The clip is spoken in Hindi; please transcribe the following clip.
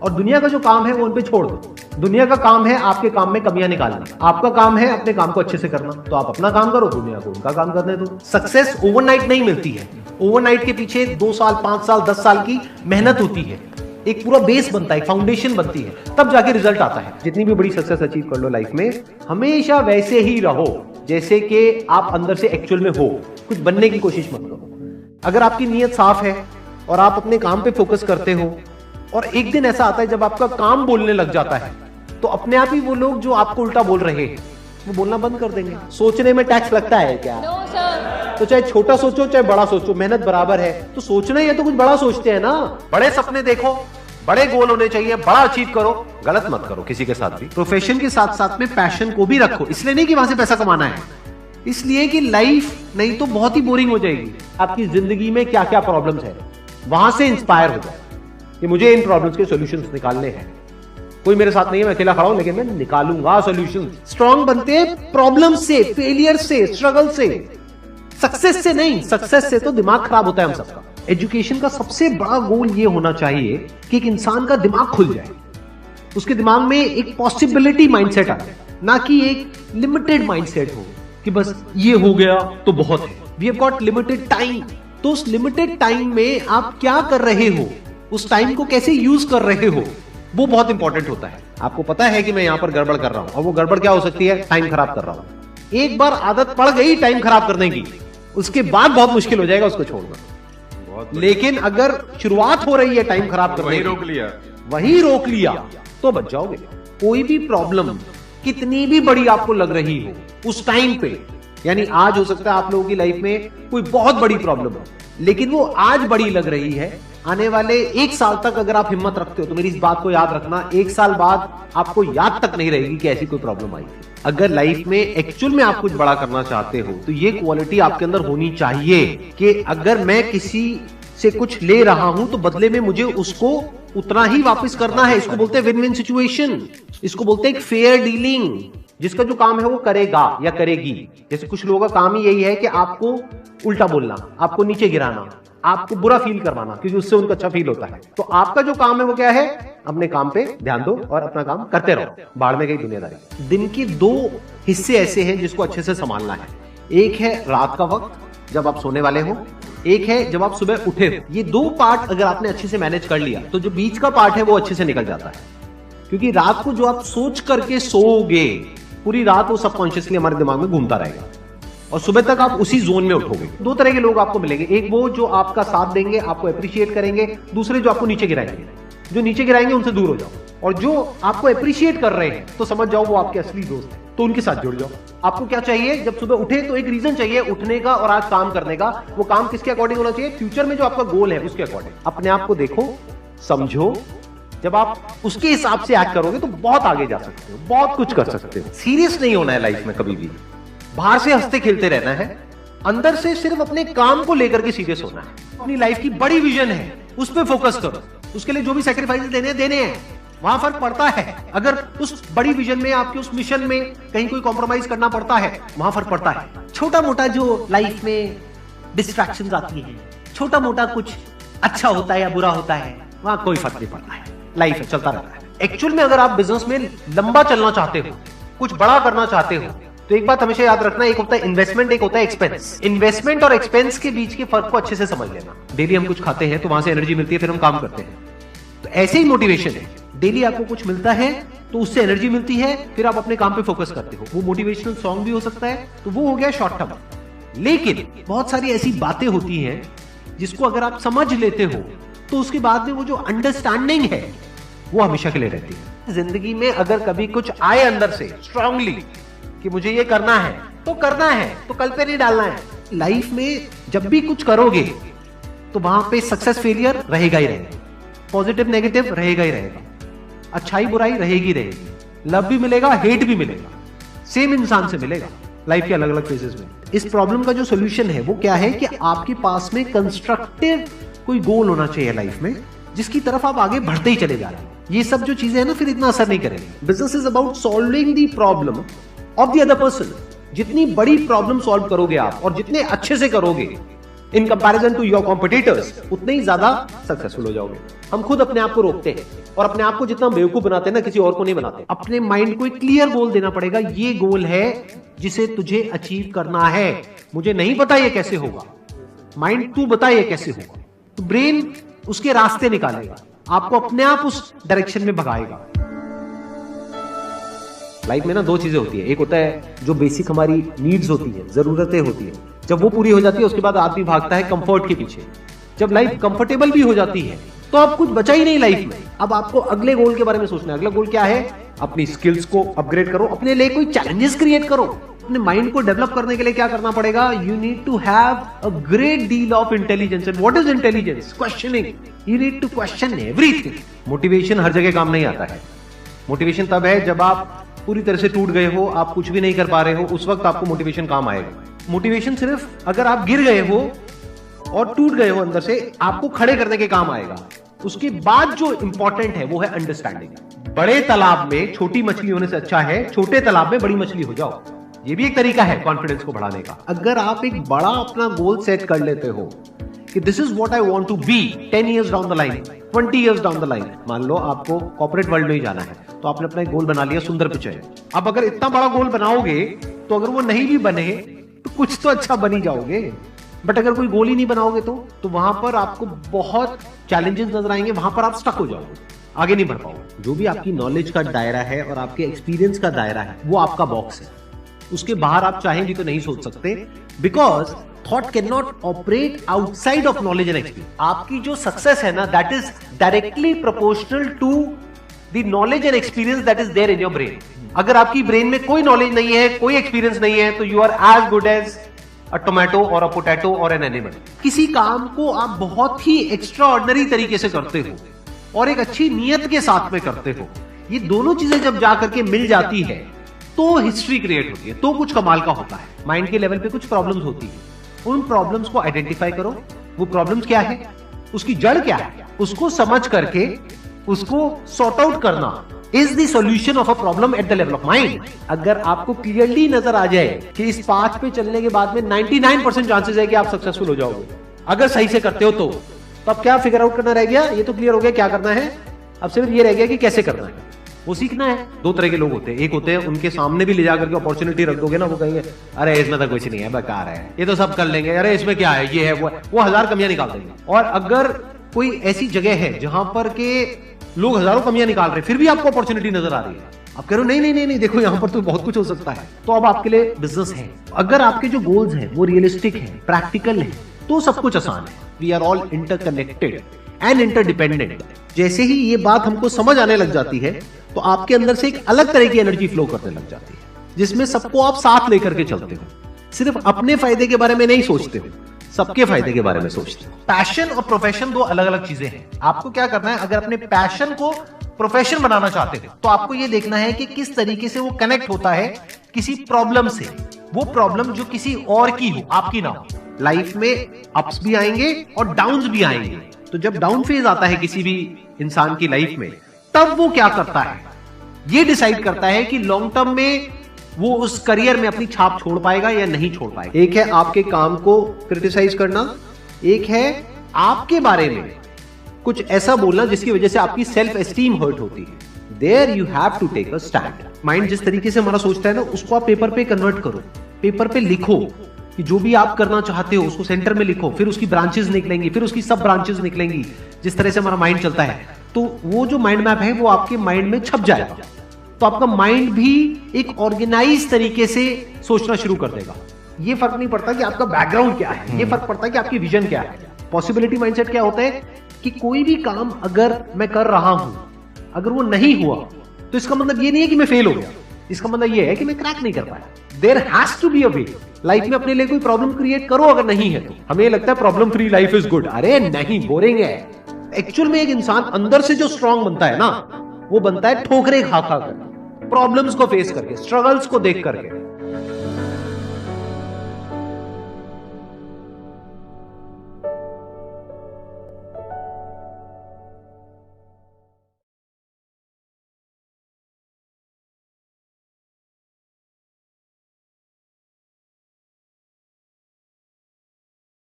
और दुनिया का जो काम है वो उन पे छोड़ दो। दुनिया का काम है आपके काम में कमियां निकालना, आपका काम है अपने काम को अच्छे से करना। तो आप अपना काम करो, दुनिया को उनका काम करने दो। सक्सेस ओवरनाइट नहीं मिलती है, ओवरनाइट के पीछे 2 साल 5 साल 10 साल की मेहनत होती है, एक पूरा बेस बनता है, फाउंडेशन बनती है, तब जाके रिजल्ट आता है। जितनी भी बड़ी सक्सेस अचीव कर लो लाइफ में, हमेशा वैसे ही रहो जैसे कि आप अंदर से एक्चुअल में हो, कुछ बनने की कोशिश मत करो। अगर आपकी नीयत साफ है और आप अपने काम पे फोकस करते हो, और एक दिन ऐसा आता है जब आपका काम बोलने लग जाता है, तो अपने आप ही वो लोग जो आपको उल्टा बोल रहे हैं वो बोलना बंद कर देंगे। सोचने में टैक्स लगता है क्या? No, sir. तो चाहे छोटा सोचो चाहे बड़ा सोचो, मेहनत बराबर है। तो सोचना ही है तो कुछ बड़ा सोचते हैं ना। बड़े सपने देखो, बड़े गोल होने चाहिए, बड़ा अचीव करो, गलत मत करो किसी के साथ भी। प्रोफेशन के साथ साथ में पैशन को भी रखो, इसलिए नहीं कि वहां से पैसा कमाना है, इसलिए कि लाइफ नहीं तो बहुत ही बोरिंग हो जाएगी। आपकी जिंदगी में क्या क्या प्रॉब्लम्स है, वहां से इंस्पायर हो जाए कि मुझे इन प्रॉब्लम्स के सॉल्यूशंस निकालने हैं। कोई मेरे साथ नहीं है, मैं अकेला खड़ा हूं, लेकिन मैं निकालूंगा सॉल्यूशन। स्ट्रांग बनते हैं प्रॉब्लम से, फेलियर से, स्ट्रगल से, सक्सेस से नहीं। सक्सेस से तो दिमाग खराब होता है हम सबका। एजुकेशन का सबसे बड़ा गोल ये होना चाहिए कि एक इंसान का दिमाग खुल जाए, उसके दिमाग में एक पॉसिबिलिटी माइंडसेट आ जाए, ना कि एक लिमिटेड माइंडसेट हो कि बस ये हो गया तो बहुत है। We have got limited time, तो उस लिमिटेड टाइम में आप क्या कर रहे हो, उस टाइम को कैसे यूज कर रहे हो, वो बहुत इंपॉर्टेंट होता है। आपको पता है कि मैं यहां पर गड़बड़ कर रहा हूं, और वो गड़बड़ क्या हो सकती है? टाइम खराब कर रहा हूं। एक बार आदत पड़ गई टाइम खराब करने की, उसके बाद बहुत मुश्किल हो जाएगा उसको छोड़ना। लेकिन अगर शुरुआत हो रही है टाइम खराब करने की, वही रोक लिया तो बच जाओगे। कोई भी प्रॉब्लम कितनी भी बड़ी आपको लग रही हो उस टाइम पे, यानी आज हो सकता है आप लोगों की लाइफ में कोई बहुत बड़ी प्रॉब्लम हो, लेकिन वो आज बड़ी लग रही है, आने वाले 1 साल तक अगर आप हिम्मत रखते हो तो मेरी इस बात को याद रखना, 1 साल बाद आपको याद तक नहीं रहेगी कि ऐसी कोई प्रॉब्लम आई थी। अगर लाइफ में एक्चुअल में आप कुछ बड़ा करना चाहते हो तो ये क्वालिटी आपके अंदर होनी चाहिए कि अगर मैं किसी से कुछ ले रहा हूं तो बदले में मुझे उसको उतना ही वापस करना है। इसको बोलते हैं विन विन सिचुएशन, इसको बोलते हैं फेयर डीलिंग। जिसका जो काम है वो करेगा या करेगी। जैसे कुछ लोगों का काम ही यही है कि आपको उल्टा बोलना, आपको नीचे गिराना, आपको बुरा फील करवाना, क्योंकि उससे उनको अच्छा फील होता है। तो आपका जो काम है वो क्या है? अपने काम पे ध्यान दो और अपना काम करते रहो, बाढ़ में गई दुनियादारी। दिन के 2 हिस्से ऐसे हैं जिसको अच्छे से संभालना है। एक है रात का वक्त जब आप सोने वाले हो, एक है जब आप सुबह उठे हो। ये 2 पार्ट अगर आपने अच्छे से मैनेज कर लिया तो जो बीच का पार्ट है वो अच्छे से निकल जाता है। क्योंकि रात को जो आप सोच करके सोओगे, पूरी रात वो सबकॉन्शियसली हमारे दिमाग में घूमता रहेगा और सुबह तक आप उसी जोन में उठोगे। 2 तरह के लोग आपको मिलेंगे, एक वो जो आपका साथ देंगे, आपको अप्रिशिएट करेंगे, दूसरे जो आपको नीचे गिराएंगे। जो नीचे गिराएंगे उनसे दूर हो जाओ, और जो आपको अप्रिशिएट कर रहे हैं तो समझ जाओ वो आपके असली दोस्त हैं, तो उनके साथ जुड़ जाओ। आपको क्या चाहिए? जब सुबह उठे तो एक रीजन चाहिए उठने का और आज काम करने का। वो काम किसके अकॉर्डिंग होना चाहिए? फ्यूचर में जो आपका गोल है उसके अकॉर्डिंग। अपने आप को देखो, समझो, जब आप उसके हिसाब से एक्ट करोगे तो बहुत आगे जा सकते हो, बहुत कुछ कर सकते हो। सीरियस नहीं होना है लाइफ में कभी भी, बाहर से हंसते खेलते रहना है, अंदर से सिर्फ अपने काम को लेकर के सीरियस होना है। अपनी लाइफ की बड़ी विजन है, उस पर फोकस करो, उसके लिए जो भी सैक्रिफाइस देने हैं, वहां फर्क पड़ता है। अगर उस बड़ी विजन में, आपके उस मिशन में कहीं कोई कॉम्प्रोमाइज करना पड़ता है, वहां फर्क पड़ता है। छोटा मोटा जो लाइफ में डिस्ट्रैक्शंस आती है, छोटा मोटा कुछ अच्छा होता है या बुरा होता है, वहां कोई फर्क नहीं पड़ता है। लाइफ है, चलता रहता है। एक्चुअल में अगर आप बिजनेस में लंबा चलना चाहते हो, कुछ बड़ा करना चाहते हो, तो एक बात हमेशा याद रखना, एक होता है इन्वेस्टमेंट, एक होता है एक्सपेंस। इन्वेस्टमेंट और एक्सपेंस के बीच के फर्क को अच्छे से समझ लेना। डेली हम कुछ खाते हैं तो वहां से एनर्जी मिलती है, फिर हम काम करते हैं। तो ऐसे ही मोटिवेशन है, डेली आपको कुछ मिलता है तो उससे एनर्जी मिलती है, फिर आप अपने काम पे फोकस करते हो। वो मोटिवेशनल सॉन्ग भी हो सकता है, तो वो हो गया शॉर्ट टर्म। लेकिन बहुत सारी ऐसी बातें होती हैं जिसको अगर आप समझ लेते हो तो उसके बाद में वो जो अंडरस्टैंडिंग है वो हमेशा के लिए रहती है। जिंदगी में अगर कभी कुछ आए अंदर से स्ट्रांगली कि मुझे ये करना है तो करना है, तो कल पे नहीं डालना है। लाइफ में जब भी कुछ करोगे तो वहां पे सक्सेस फेलियर रहेगा ही रहेगा, पॉजिटिव नेगेटिव रहेगा ही रहेगा, अच्छाई बुराई रहेगी रहेगी, लव भी मिलेगा, हेट भी मिलेगा, सेम इंसान से मिलेगा लाइफ के अलग अलग फेजेस में। इस प्रॉब्लम का जो सोल्यूशन है वो क्या है कि आपके पास में कंस्ट्रक्टिव कोई गोल होना चाहिए लाइफ में, जिसकी तरफ आप आगे बढ़ते ही चले जा रहे हैं। ये सब जो चीजें हैं ना, फिर इतना असर नहीं करेंगे। Business is about solving the problem of the other person. जितनी बड़ी प्रॉब्लम सॉल्व करोगे आप और जितने अच्छे से करोगे, in comparison to your competitors, उतने ही ज्यादा सक्सेसफुल हो जाओगे। हम खुद अपने आप को रोकते हैं और अपने आप को जितना बेवकूफ बनाते हैं ना, किसी और को नहीं बनाते। अपने माइंड को एक क्लियर गोल देना पड़ेगा, ये गोल है जिसे तुझे अचीव करना है। मुझे नहीं पता ये कैसे होगा, माइंड तू बता ये कैसे होगा। तो ब्रेन उसके रास्ते निकालेगा, आपको अपने आप उस डायरेक्शन में भगाएगा। लाइफ में ना दो चीजें होती है, एक होता है जो बेसिक हमारी नीड्स होती है, जरूरतें होती है, जब वो पूरी हो जाती है उसके बाद आदमी भागता है कंफर्ट के पीछे। जब लाइफ कंफर्टेबल भी हो जाती है तो अब कुछ बचा ही नहीं लाइफ में। अब आपको अगले गोल के बारे में सोचना है। अगला गोल क्या है? अपनी स्किल्स को अपग्रेड करो, अपने लिए कोई चैलेंजेस क्रिएट करो। अपने माइंड को डेवलप करने के लिए क्या करना पड़ेगा? You need to have a great deal of intelligence. And what is intelligence? Questioning. You need to question everything. Motivation हर जगह काम नहीं आता है। मोटिवेशन तब है जब आप पूरी तरह से टूट गए हो, आप कुछ भी नहीं कर पा रहे हो, उस वक्त आपको मोटिवेशन काम आएगा। मोटिवेशन सिर्फ अगर आप गिर गए हो और टूट गए हो अंदर से, आपको खड़े करने के काम आएगा। उसके बाद जो इंपॉर्टेंट है वो है अंडरस्टैंडिंग। बड़े तालाब में छोटी मछली होने से अच्छा है छोटे तालाब में बड़ी मछली हो जाओ। ये भी एक तरीका है कॉन्फिडेंस को बढ़ाने का। अगर आप एक बड़ा अपना गोल सेट कर लेते हो कि this is what I want to be 10 years down the line, 20 years down the line. मान लो आपको कॉर्पोरेट वर्ल्ड में ही जाना है, तो आपने अपना एक गोल बना लिया सुंदर पिचाई। अब अगर इतना बड़ा गोल बनाओगे तो अगर वो नहीं भी बने तो कुछ तो अच्छा बन ही जाओगे। बट अगर कोई गोल ही नहीं बनाओगे तो वहां पर आपको बहुत चैलेंजेस नजर आएंगे, वहां पर आप स्टक हो जाओगे, आगे नहीं बढ़ पाओगे। जो भी आपकी नॉलेज का दायरा है और आपके एक्सपीरियंस का दायरा है वो आपका बॉक्स है। उसके बाहर आप चाहें भी तो नहीं सोच सकते, because thought can not operate outside of knowledge and experience. आपकी जो सक्सेस है ना, that is directly proportional to the knowledge and experience that is there in your brain. अगर आपकी ब्रेन में कोई नॉलेज नहीं है, कोई एक्सपीरियंस नहीं है, तो you are as good as a tomato और अ पोटैटो और एन एनिमल। किसी काम को आप बहुत ही एक्स्ट्रा ऑर्डिनरी तरीके से करते हो और एक अच्छी नीयत के साथ में करते हो, ये दोनों चीजें जब जाकर के मिल जाती है तो हिस्ट्री क्रिएट होती है, तो कुछ कमाल का होता है। माइंड के लेवल पे कुछ प्रॉब्लम्स होती है, उन प्रॉब्लम्स को आइडेंटिफाई करो। वो प्रॉब्लम्स क्या है, उसकी जड़ क्या है, उसको समझ करके उसको सॉर्ट आउट करना is the solution of a problem at the level of mind. अगर आपको क्लियरली नजर आ जाए कि इस पाथ पे चलने के बाद में 99% चांसेस है कि आप सक्सेसफुल हो जाओगे अगर सही से करते हो तो अब क्या फिगर आउट करना रह गया? ये तो क्लियर हो गया क्या करना है, अब सिर्फ ये रह गया कि कैसे करना है, वो सीखना है। दो तरह के लोग होते हैं, एक होते हैं उनके सामने भी ले जाकर के अपॉर्चुनिटी रख दोगे ना, वो कहेंगे अरे इसमें तो कुछ नहीं है, बेकार है, ये तो सब कर लेंगे, अरे इसमें क्या है, ये है वो 1000 कमियां निकाल देंगे। और अगर कोई ऐसी जगह है जहां पर के लोग हजारों कमियां निकाल रहे हैं फिर भी आपको अपॉर्चुनिटी नजर आ रही है, आप कह रहे हो नहीं नहीं नहीं नहीं देखो यहाँ पर तो बहुत कुछ हो सकता है, तो अब आपके लिए बिजनेस है। अगर आपके जो गोल्स हैं वो रियलिस्टिक है, प्रैक्टिकल है, तो सब कुछ आसान है। We are all interconnected and interdependent. जैसे ही ये बात हमको समझ आने लग जाती है तो आपके अंदर से एक अलग तरह की एनर्जी फ्लो करने लग जाती है, जिसमें सबको आप साथ लेकर के चलते हो। सिर्फ अपने फायदे के बारे में नहीं सोचते हो, सबके फायदे के बारे में सोचते हो। पैशन और प्रोफेशन दो अलग अलग चीजें हैं। आपको क्या करना है, अगर अपने पैशन को प्रोफेशन बनाना चाहते हो तो आपको यह देखना है कि किस तरीके से वो कनेक्ट होता है किसी प्रॉब्लम से, वो प्रॉब्लम जो किसी और की हो, आपकी ना हो। लाइफ में अप्स भी आएंगे और डाउन्स भी आएंगे, तो जब डाउन फेज आता है किसी भी इंसान की लाइफ में, तब वो क्या करता है, ये डिसाइड करता है कि लॉन्ग टर्म में वो उस करियर में अपनी छाप छोड़ पाएगा या नहीं छोड़ पाएगा। एक है आपके काम को क्रिटिसाइज करना, एक है आपके बारे में कुछ ऐसा बोलना जिसकी वजह से आपकी सेल्फ एस्टीम हर्ट होती है। There you have to take a stand. Mind जिस तरीके से हमारा सोचता है ना, उसको आप पेपर पे कन्वर्ट करो, पेपर पे लिखो कि जो भी आप करना चाहते हो उसको सेंटर में लिखो, फिर उसकी ब्रांचेस निकलेंगी, फिर उसकी सब ब्रांचेस निकलेंगी। जिस तरह से हमारा माइंड चलता है तो वो जो माइंड मैप है वो आपके माइंड में छप जाएगा, तो आपका माइंड भी एक ऑर्गेनाइज तरीके से सोचना शुरू कर देगा। ये फर्क नहीं पड़ता कि आपका बैकग्राउंड क्या है, ये फर्क पड़ता है कि आपकी विजन क्या है। पॉसिबिलिटी माइंडसेट क्या होता है कि कोई भी काम अगर मैं कर रहा हूं, अगर वो नहीं हुआ तो इसका मतलब ये नहीं है कि मैं फेल हो गया, इसका मतलब ये है कि मैं क्रैक नहीं कर पाया। There has to be a way. Life में अपने लिए कोई प्रॉब्लम क्रिएट करो, अगर नहीं है तो। हमें लगता है problem free life is good, अरे नहीं, बोरिंग है। एक्चुअल में एक इंसान अंदर से जो स्ट्रांग बनता है ना, वो बनता है ठोकरे खा खा कर, प्रॉब्लम्स को फेस करके, स्ट्रगल्स को देख करके।